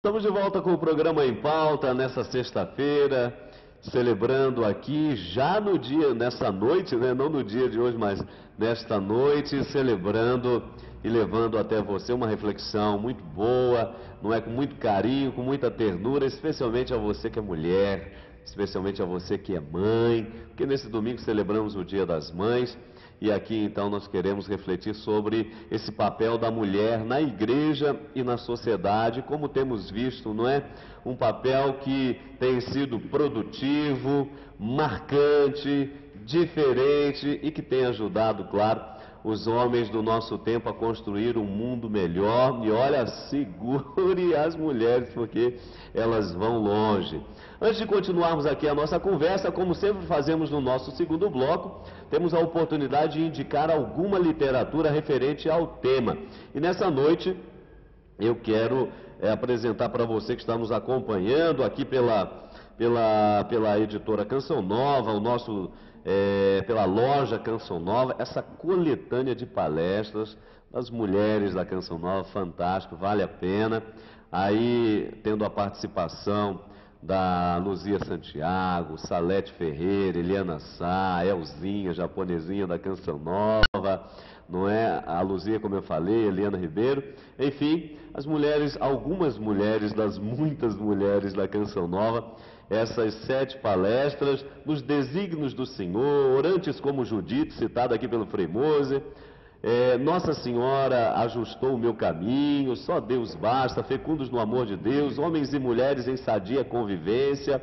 Estamos de volta com o programa Em Pauta nessa sexta-feira, celebrando aqui já no dia, nessa noite, né? Não no dia de hoje, mas nesta noite, celebrando e levando até você uma reflexão muito boa, não é? Com muito carinho, com muita ternura, especialmente a você que é mulher, especialmente a você que é mãe, porque nesse domingo celebramos o Dia das Mães. E aqui então nós queremos refletir sobre esse papel da mulher na igreja e na sociedade, como temos visto, não é? Um papel que tem sido produtivo, marcante, diferente e que tem ajudado, claro, os homens do nosso tempo a construir um mundo melhor. E olha, segure as mulheres, porque elas vão longe. Antes de continuarmos aqui a nossa conversa, como sempre fazemos no nosso segundo bloco, temos a oportunidade de indicar alguma literatura referente ao tema. E nessa noite eu quero apresentar para você que está nos acompanhando aqui pela editora Canção Nova, pela loja Canção Nova, essa coletânea de palestras das mulheres da Canção Nova, fantástico, vale a pena. Aí tendo a participação da Luzia Santiago, Salete Ferreira, Eliana Sá, Elzinha, japonesinha da Canção Nova, não é? A Luzia, como eu falei, Eliana Ribeiro, enfim, as mulheres, algumas mulheres das muitas mulheres da Canção Nova, essas 7 palestras, nos desígnios do Senhor, orantes como Judite, citada aqui pelo Frei Moser, Nossa Senhora ajustou o meu caminho, só Deus basta, fecundos no amor de Deus, homens e mulheres em sadia convivência,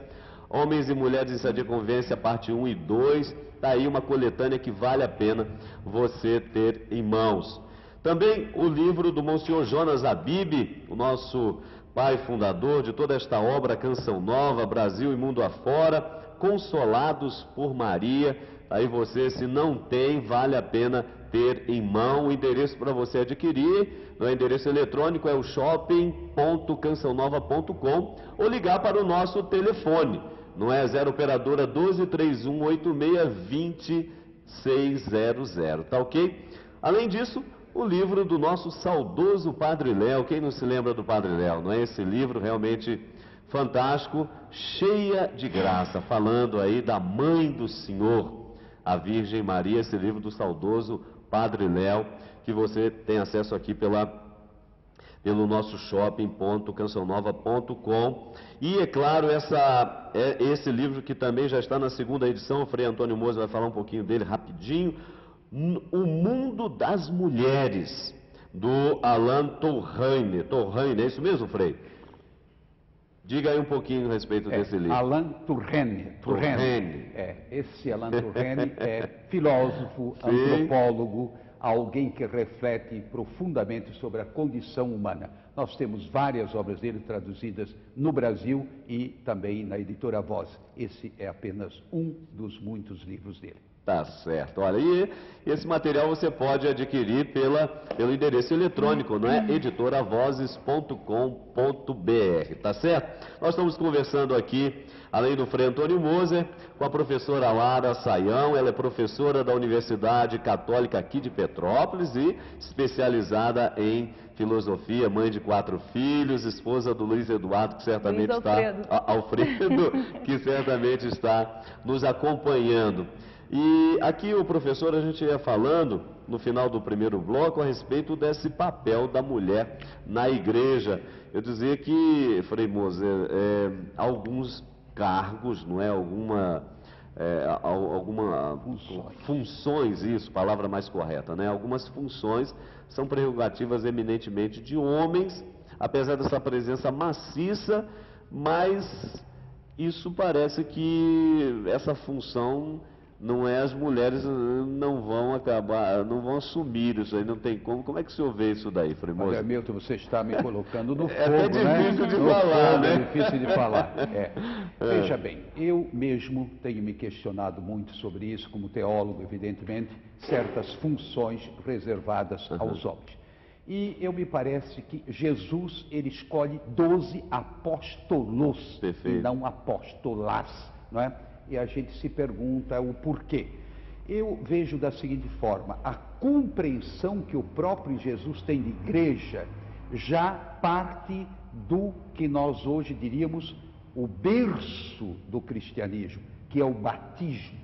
homens e mulheres em sadia convivência, parte 1 e 2, está aí uma coletânea que vale a pena você ter em mãos. Também o livro do Monsenhor Jonas Abib, o nosso pai fundador de toda esta obra Canção Nova, Brasil e Mundo Afora, Consolados por Maria. Aí você, se não tem, vale a pena ter em mão. O endereço para você adquirir, o endereço eletrônico é o shopping.cançãonova.com ou ligar para o nosso telefone, não é? 0 operadora 12 31 86 2600, tá ok? Além disso, o livro do nosso saudoso Padre Léo. Quem não se lembra do Padre Léo, não é? Esse livro realmente fantástico, cheia de graça, falando aí da Mãe do Senhor, a Virgem Maria, esse livro do saudoso Padre Léo, que você tem acesso aqui pelo nosso shopping.cançãonova.com. E é claro, esse livro que também já está na segunda edição, o Frei Antônio Moser vai falar um pouquinho dele rapidinho, O Mundo das Mulheres, do Alain Touraine. Touraine, é isso mesmo, Frei? Diga aí um pouquinho a respeito desse livro. Alain Touraine. Esse Alain Touraine é filósofo, antropólogo, alguém que reflete profundamente sobre a condição humana. Nós temos várias obras dele traduzidas no Brasil e também na editora Voz. Esse é apenas um dos muitos livros dele. Tá certo. Olha, e esse material você pode adquirir pelo endereço eletrônico, não é? Editoravozes.com.br, tá certo? Nós estamos conversando aqui, além do Frei Antônio Moser, com a professora Lara Saião. Ela é professora da Universidade Católica aqui de Petrópolis e especializada em filosofia, mãe de 4 filhos, esposa do Luiz Eduardo, que certamente Alfredo, que certamente está nos acompanhando. E aqui o professor, a gente ia falando no final do primeiro bloco a respeito desse papel da mulher na igreja. Eu dizia que, Frei Moser, alguns cargos, não é? Funções, isso, palavra mais correta, né? Algumas funções são prerrogativas eminentemente de homens, apesar dessa presença maciça, mas isso parece que essa função não é, as mulheres não vão assumir isso aí, não tem como. Como é que o senhor vê isso daí, Frei Moser? Olha, Milton, você está me colocando no fogo, né? É difícil de falar, né? É difícil de falar. Veja bem, eu mesmo tenho me questionado muito sobre isso, como teólogo, evidentemente, certas funções reservadas aos homens. E eu me parece que Jesus, ele escolhe 12 apóstolos, e não apóstolas, não é? E a gente se pergunta o porquê. Eu vejo da seguinte forma: a compreensão que o próprio Jesus tem de igreja já parte do que nós hoje diríamos o berço do cristianismo, que é o batismo,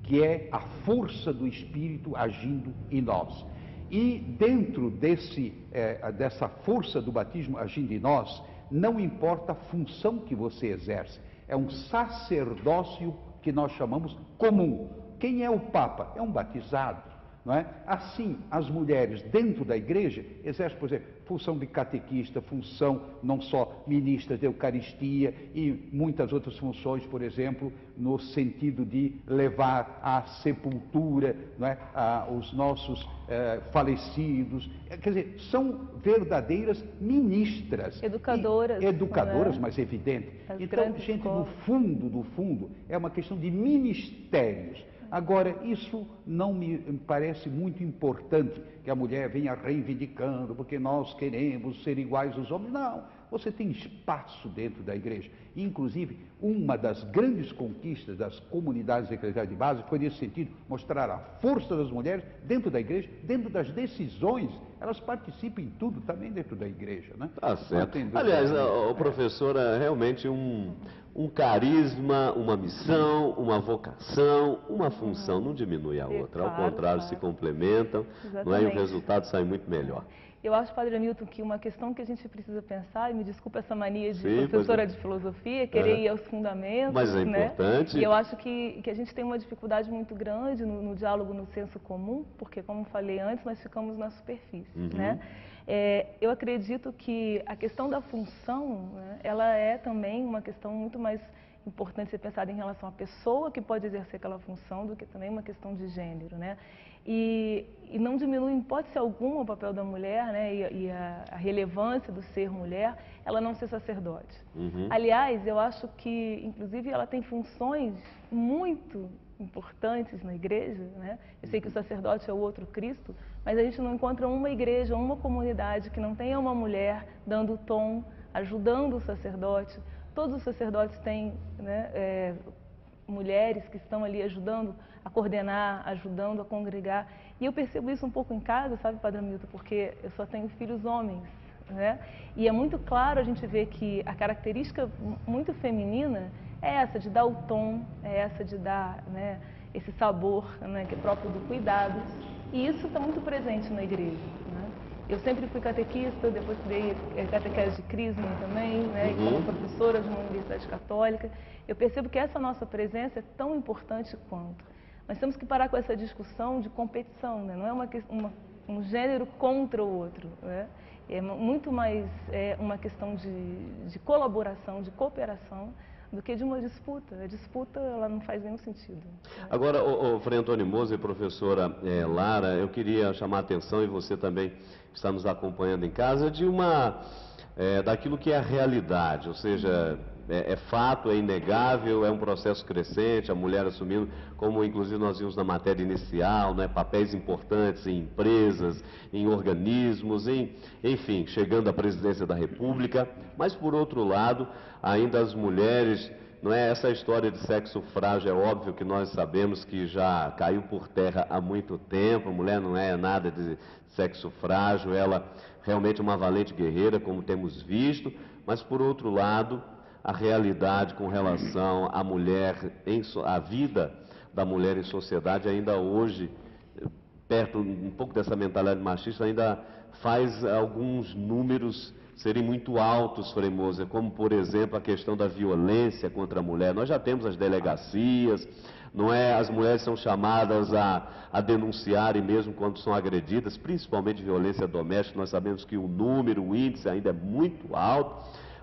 que é a força do Espírito agindo em nós. E dentro dessa força do batismo agindo em nós, não importa a função que você exerce, é um sacerdócio que nós chamamos comum. Quem é o Papa? É um batizado, não é? Assim, as mulheres dentro da igreja exercem, por exemplo, função de catequista, função não só ministras de Eucaristia e muitas outras funções, por exemplo, no sentido de levar à sepultura, não é? Os nossos falecidos. Quer dizer, são verdadeiras ministras. Educadoras. Educadoras, né? mas evidente. As Então, gente, no fundo, é uma questão de ministérios. Agora, isso não me parece muito importante, que a mulher venha reivindicando, porque nós queremos ser iguais aos homens. Não, você tem espaço dentro da igreja. Inclusive, uma das grandes conquistas das comunidades eclesiais de base foi nesse sentido, mostrar a força das mulheres dentro da igreja, dentro das decisões. Elas participam em tudo, também dentro da igreja, né? Tá certo. Aliás, o professor é realmente um carisma, uma missão, uma vocação, uma função, não diminui a outra, ao contrário, se complementam, não é? E o resultado sai muito melhor. Eu acho, Padre Hamilton, que uma questão que a gente precisa pensar, e me desculpa essa mania de professora de filosofia, querer ir aos fundamentos, mas é importante. Né? E eu acho que a gente tem uma dificuldade muito grande no diálogo no senso comum, porque, como falei antes, nós ficamos na superfície, né? Eu acredito que a questão da função, né, ela é também uma questão muito mais importante ser pensada em relação à pessoa que pode exercer aquela função do que também uma questão de gênero, né? E não diminui em hipótese alguma o papel da mulher, né, e a relevância do ser mulher, ela não ser sacerdote. Aliás, eu acho que, inclusive, ela tem funções muito importantes na igreja, né? Eu sei que o sacerdote é o outro Cristo, mas a gente não encontra uma igreja, uma comunidade que não tenha uma mulher dando o tom, ajudando o sacerdote. Todos os sacerdotes têm, né, mulheres que estão ali ajudando a coordenar, ajudando a congregar. E eu percebo isso um pouco em casa, sabe, Padre Hamilton, porque eu só tenho filhos homens, né? E é muito claro a gente ver que a característica muito feminina é essa de dar o tom, é essa de dar, né, esse sabor, né, que é próprio do cuidado. E isso está muito presente na igreja, né? Eu sempre fui catequista, depois dei catequese de crisma também, né, como professora de uma universidade católica. Eu percebo que essa nossa presença é tão importante quanto. Nós temos que parar com essa discussão de competição, né? Não é um gênero contra o outro, né? É muito mais uma questão de colaboração, de cooperação, do que de uma disputa. A disputa, ela não faz nenhum sentido. Né? Agora, Frei Antônio Moser e professora Lara, eu queria chamar a atenção, e você também está nos acompanhando em casa, daquilo que é a realidade, ou seja, é fato, é inegável, é um processo crescente, a mulher assumindo, como inclusive nós vimos na matéria inicial, né, papéis importantes em empresas, em organismos, enfim, chegando à presidência da República, mas por outro lado, ainda as mulheres, não é essa história de sexo frágil, é óbvio que nós sabemos que já caiu por terra há muito tempo, a mulher não é nada de sexo frágil, ela realmente é uma valente guerreira, como temos visto, mas por outro lado, a realidade com relação à mulher, a vida da mulher em sociedade ainda hoje, perto um pouco dessa mentalidade machista, ainda faz alguns números serem muito altos, Frei Moser, como por exemplo a questão da violência contra a mulher. Nós já temos as delegacias, não é? As mulheres são chamadas a denunciarem mesmo quando são agredidas, principalmente violência doméstica. Nós sabemos que o número, o índice ainda é muito alto,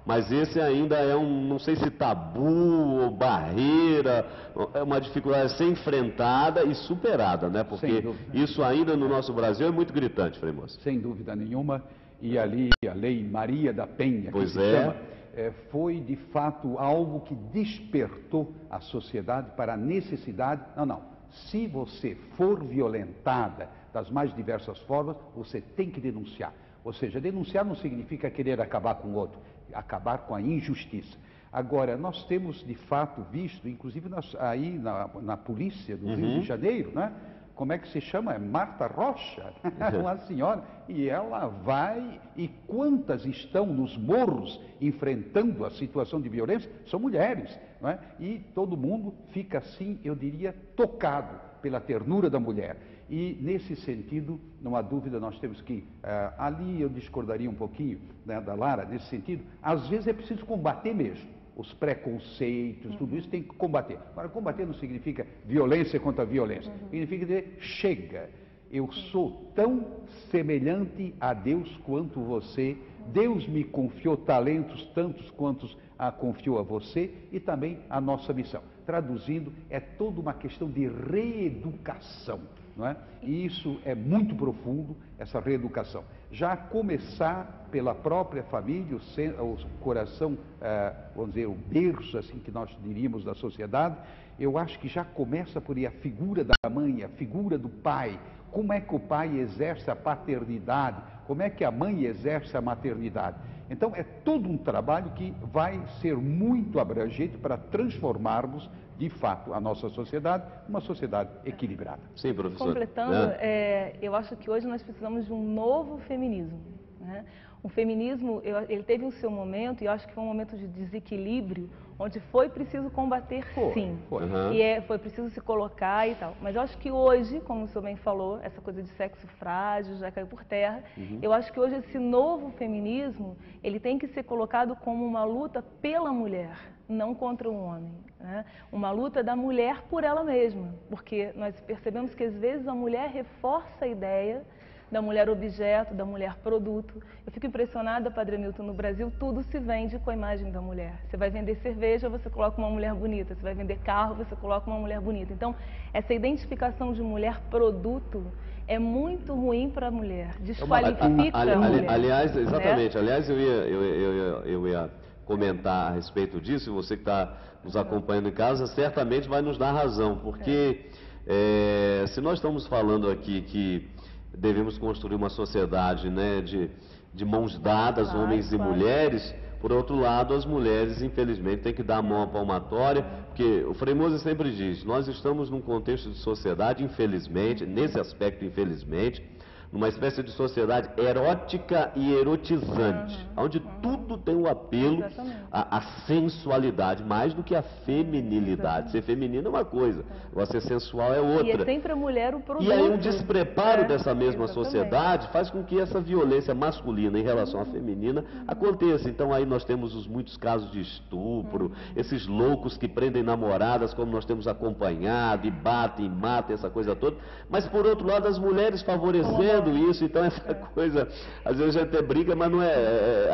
mas esse ainda é não sei se tabu ou barreira, é uma dificuldade a ser enfrentada e superada, né? Porque isso ainda no nosso Brasil é muito gritante, Frei Moser. Sem dúvida nenhuma, e ali a Lei Maria da Penha, que se chama, foi de fato algo que despertou a sociedade para a necessidade. Não, se você for violentada das mais diversas formas, você tem que denunciar. Ou seja, denunciar não significa querer acabar com o outro, acabar com a injustiça. Agora, nós temos de fato visto, inclusive aí na polícia do Rio de Janeiro, né? como é que se chama? É Marta Rocha, uma senhora, e ela vai, e quantas estão nos morros enfrentando a situação de violência? São mulheres, não é? E todo mundo fica assim, eu diria, tocado pela ternura da mulher. E nesse sentido, não há dúvida, nós temos que, ali eu discordaria um pouquinho, né, da Lara, nesse sentido, às vezes é preciso combater mesmo. Os preconceitos, tudo isso tem que combater. Agora, combater não significa violência contra violência. Significa dizer, chega, eu sou tão semelhante a Deus quanto você. Deus me confiou talentos tantos quantos confiou a você e também a nossa missão. Traduzindo, é toda uma questão de reeducação, não é? E isso é muito profundo, essa reeducação. Já começar pela própria família, o coração, vamos dizer, o berço, assim que nós diríamos, da sociedade, eu acho que já começa por aí a figura da mãe, a figura do pai. Como é que o pai exerce a paternidade? Como é que a mãe exerce a maternidade? Então, é todo um trabalho que vai ser muito abrangente para transformarmos, de fato, a nossa sociedade numa sociedade equilibrada. Sim, professor. Completando, eu acho que hoje nós precisamos de um novo feminismo, né? O feminismo, ele teve o seu momento, e eu acho que foi um momento de desequilíbrio, onde foi preciso combater, sim. E foi preciso se colocar e tal. Mas eu acho que hoje, como o senhor bem falou, essa coisa de sexo frágil já caiu por terra. Eu acho que hoje esse novo feminismo, ele tem que ser colocado como uma luta pela mulher, não contra o homem, né? Uma luta da mulher por ela mesma, porque nós percebemos que às vezes a mulher reforça a ideia da mulher objeto, da mulher produto. Eu fico impressionada, Padre Milton, no Brasil tudo se vende com a imagem da mulher. Você vai vender cerveja, você coloca uma mulher bonita. Você vai vender carro, você coloca uma mulher bonita. Então, essa identificação de mulher produto é muito ruim para a mulher, desqualifica a mulher. Aliás, exatamente, aliás, eu ia comentar a respeito disso, e você que está nos acompanhando em casa, certamente vai nos dar razão, porque se nós estamos falando aqui que devemos construir uma sociedade, né, de mãos dadas, homens e mulheres. Por outro lado, as mulheres, infelizmente, têm que dar a mão à palmatória, porque o Frei Moser sempre diz, nós estamos num contexto de sociedade, infelizmente, nesse aspecto, infelizmente, numa espécie de sociedade erótica e erotizante, onde tudo tem o apelo à sensualidade, mais do que à feminilidade. Ser feminino é uma coisa, agora ser sensual é outra. E é sempre a mulher o produto. E aí um despreparo dessa mesma sociedade faz com que essa violência masculina em relação à feminina aconteça. Então aí nós temos os muitos casos de estupro, esses loucos que prendem namoradas, como nós temos acompanhado, e batem, matam, essa coisa toda. Mas por outro lado, as mulheres favorecendo isso, então essa coisa, às vezes a gente até briga, mas não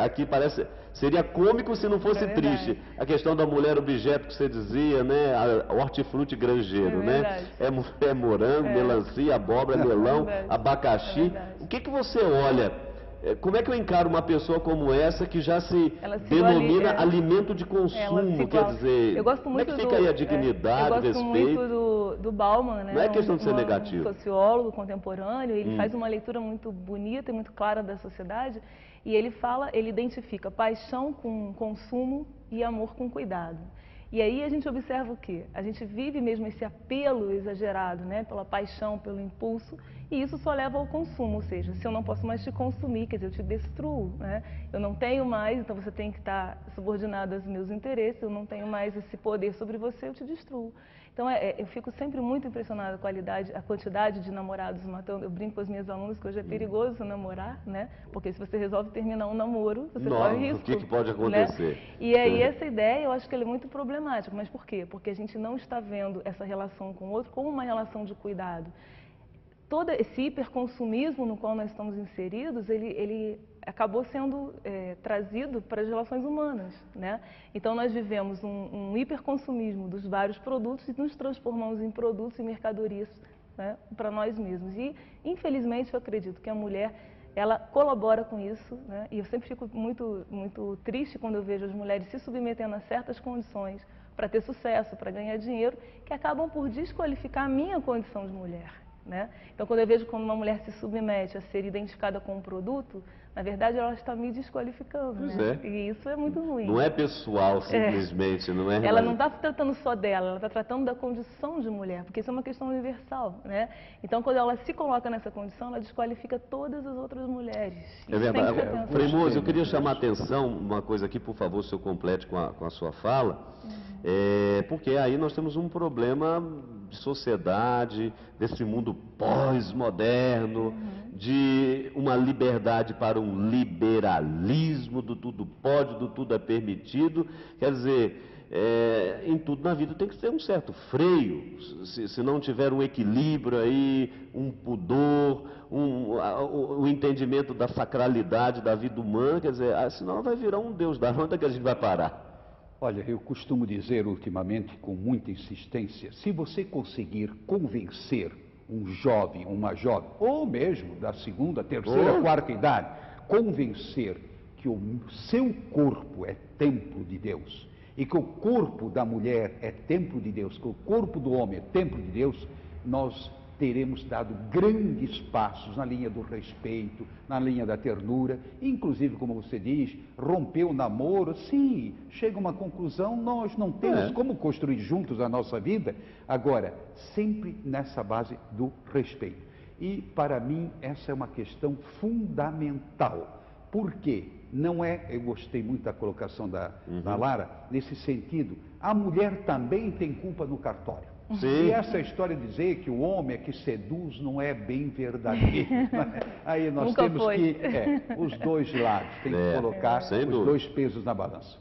aqui parece, seria cômico se não fosse triste. A questão da mulher objeto que você dizia, né, hortifruti granjeiro, né, é morango, melancia, abóbora, melão, abacaxi. O que você olha, como é que eu encaro uma pessoa como essa que já se denomina alimento de consumo, quer dizer, eu gosto muito como é que fica aí a dignidade, respeito? Eu gosto muito do Bauman, né? Não é questão de ser negativo. Sociólogo contemporâneo, ele faz uma leitura muito bonita e muito clara da sociedade, e ele identifica paixão com consumo e amor com cuidado. E aí a gente observa o quê? A gente vive mesmo esse apelo exagerado, né, pela paixão, pelo impulso, e isso só leva ao consumo, ou seja, se eu não posso mais te consumir, quer dizer, eu te destruo, né? Eu não tenho mais, então você tem que estar subordinado aos meus interesses, eu não tenho mais esse poder sobre você, eu te destruo. Então, eu fico sempre muito impressionada com a quantidade de namorados matando. Eu brinco com as minhas alunas que hoje é perigoso namorar, né? Porque se você resolve terminar um namoro, você corre risco. O que pode acontecer? Né? E aí, essa ideia, eu acho que ela é muito problemática. Mas por quê? Porque a gente não está vendo essa relação com o outro como uma relação de cuidado. Todo esse hiperconsumismo no qual nós estamos inseridos, ele acabou sendo trazido para as relações humanas, né? Então nós vivemos um hiperconsumismo dos vários produtos e nos transformamos em produtos e mercadorias, né, para nós mesmos. E infelizmente eu acredito que a mulher, ela colabora com isso, né? E eu sempre fico muito, muito triste quando eu vejo as mulheres se submetendo a certas condições para ter sucesso, para ganhar dinheiro, que acabam por desqualificar a minha condição de mulher. né? Então, quando eu vejo quando uma mulher se submete a ser identificada com um produto, na verdade, ela está me desqualificando, Pois né? é. E isso é muito ruim. Não é pessoal, simplesmente, não é... Ela não está tratando só dela, ela está tratando da condição de mulher, porque isso é uma questão universal, né? Então, quando ela se coloca nessa condição, ela desqualifica todas as outras mulheres. É verdade. Frei Mose, eu queria chamar a Gostei. atenção, uma coisa aqui, por favor, se eu complete com a sua fala, porque aí nós temos um problema de sociedade, desse mundo pós-moderno, de uma liberdade para um liberalismo, do tudo pode, do tudo é permitido. Quer dizer, em tudo na vida tem que ter um certo freio, se não tiver um equilíbrio aí, um pudor, o entendimento da sacralidade da vida humana, quer dizer, senão vai virar um Deus da onde é que a gente vai parar? Olha, eu costumo dizer ultimamente com muita insistência, se você conseguir convencer um jovem, uma jovem, ou mesmo da segunda, terceira, quarta idade, convencer que o seu corpo é templo de Deus, e que o corpo da mulher é templo de Deus, que o corpo do homem é templo de Deus, nós teremos dado grandes passos na linha do respeito, na linha da ternura, inclusive, como você diz, romper o namoro, sim, chega a uma conclusão, nós não temos como construir juntos a nossa vida, agora, sempre nessa base do respeito. E, para mim, essa é uma questão fundamental. Por quê? Não é, eu gostei muito da colocação da Lara, nesse sentido, a mulher também tem culpa no cartório. Sim. E essa história de dizer que o homem é que seduz não é bem verdadeiro. Aí nós Nunca temos foi. que, os dois lados, tem que colocar sem os dúvida. dois pesos na balança.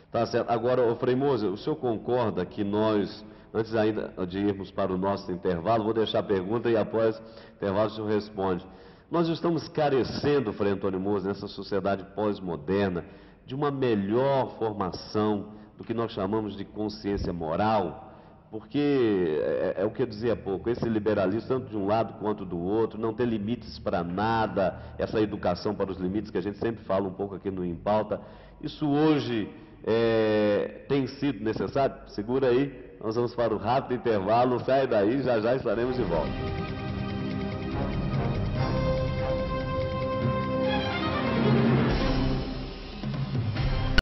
Tá certo. Agora, Frei Mose, o senhor concorda que nós, antes ainda de irmos para o nosso intervalo, vou deixar a pergunta e após o intervalo o senhor responde. Nós estamos carecendo, Frei Antônio Mose, nessa sociedade pós-moderna, de uma melhor formação do que nós chamamos de consciência moral, porque é o que eu dizia há pouco, esse liberalismo, tanto de um lado quanto do outro, não ter limites para nada, essa educação para os limites que a gente sempre fala um pouco aqui no Em Pauta, isso hoje tem sido necessário? Segura aí, nós vamos para o rápido intervalo, sai daí, já já estaremos de volta.